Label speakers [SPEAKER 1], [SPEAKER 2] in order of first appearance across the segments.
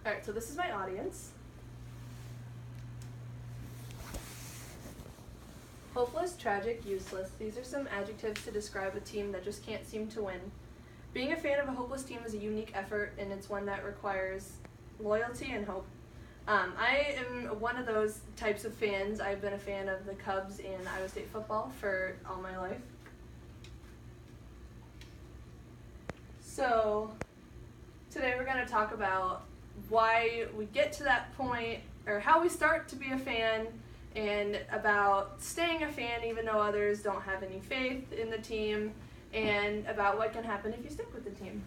[SPEAKER 1] Alright, so this is my audience. Hopeless, tragic, useless. These are some adjectives to describe a team that just can't seem to win. Being a fan of a hopeless team is a unique effort, and it's one that requires loyalty and hope. I am one of those types of fans. I've been a fan of the Cubs and Iowa State football for all my life. So today we're going to talk about why we get to that point, or how we start to be a fan, and about staying a fan even though others don't have any faith in the team, and about what can happen if you stick with the team.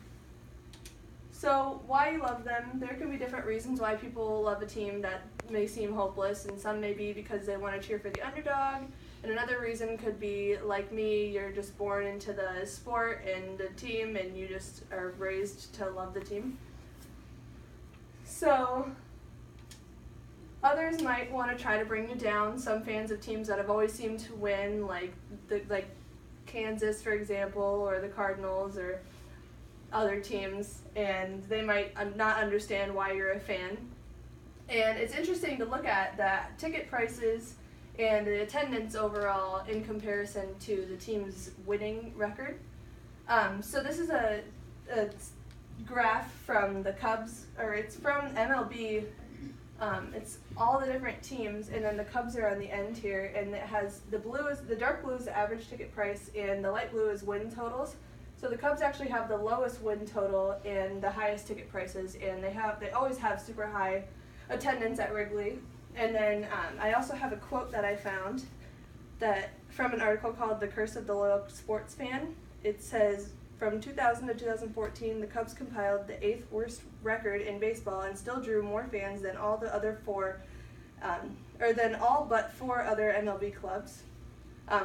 [SPEAKER 1] So why you love them, there can be different reasons why people love a team that may seem hopeless, and some may be because they want to cheer for the underdog, and another reason could be, like me, you're just born into the sport and the team and you just are raised to love the team. So others might want to try to bring you down. Some fans of teams that have always seemed to win, like Kansas, for example, or the Cardinals, or other teams, and they might not understand why you're a fan. And it's interesting to look at that ticket prices and the attendance overall in comparison to the team's winning record. So this is a graph from the Cubs, or it's from MLB. It's all the different teams, and then the Cubs are on the end here, and it has the dark blue is the average ticket price, and the light blue is win totals. So the Cubs actually have the lowest win total and the highest ticket prices, and they always have super high attendance at Wrigley. And then I also have a quote that I found that from an article called "The Curse of the Loyal Sports Fan." It says, from 2000 to 2014, the Cubs compiled the 8th worst record in baseball and still drew more fans than all the other all but four other MLB clubs.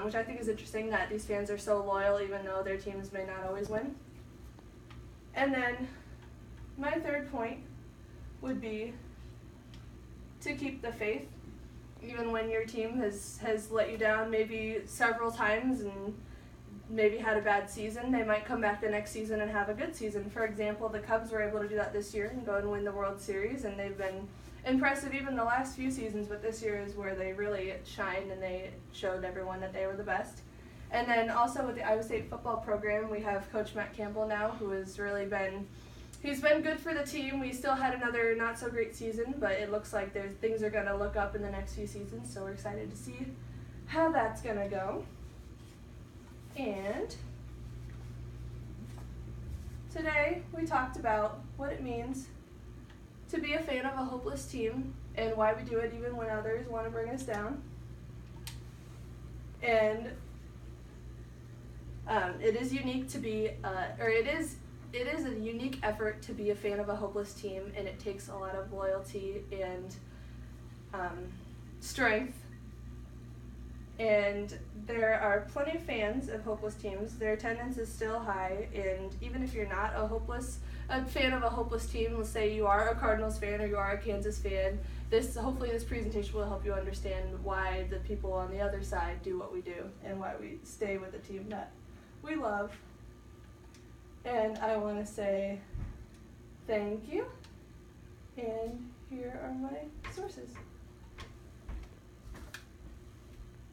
[SPEAKER 1] Which I think is interesting that these fans are so loyal even though their teams may not always win. And then my third point would be to keep the faith, even when your team has let you down maybe several times and maybe had a bad season. They might come back the next season and have a good season. For example, the Cubs were able to do that this year and go and win the World Series, and they've been impressive even the last few seasons, but this year is where they really shined and they showed everyone that they were the best. And then also with the Iowa State football program, we have Coach Matt Campbell now, who has really been good for the team. We still had another not so great season, but it looks like things are going to look up in the next few seasons, so we're excited to see how that's going to go. And today we talked about what it means to be a fan of a hopeless team and why we do it even when others want to bring us down. And it is unique to be, it is a unique effort to be a fan of a hopeless team, and it takes a lot of loyalty and strength. And there are plenty of fans of hopeless teams. Their attendance is still high, and even if you're not a fan of a hopeless team, let's say you are a Cardinals fan or you are a Kansas fan, hopefully this presentation will help you understand why the people on the other side do what we do and why we stay with the team that we love. And I want to say thank you, and here are my sources.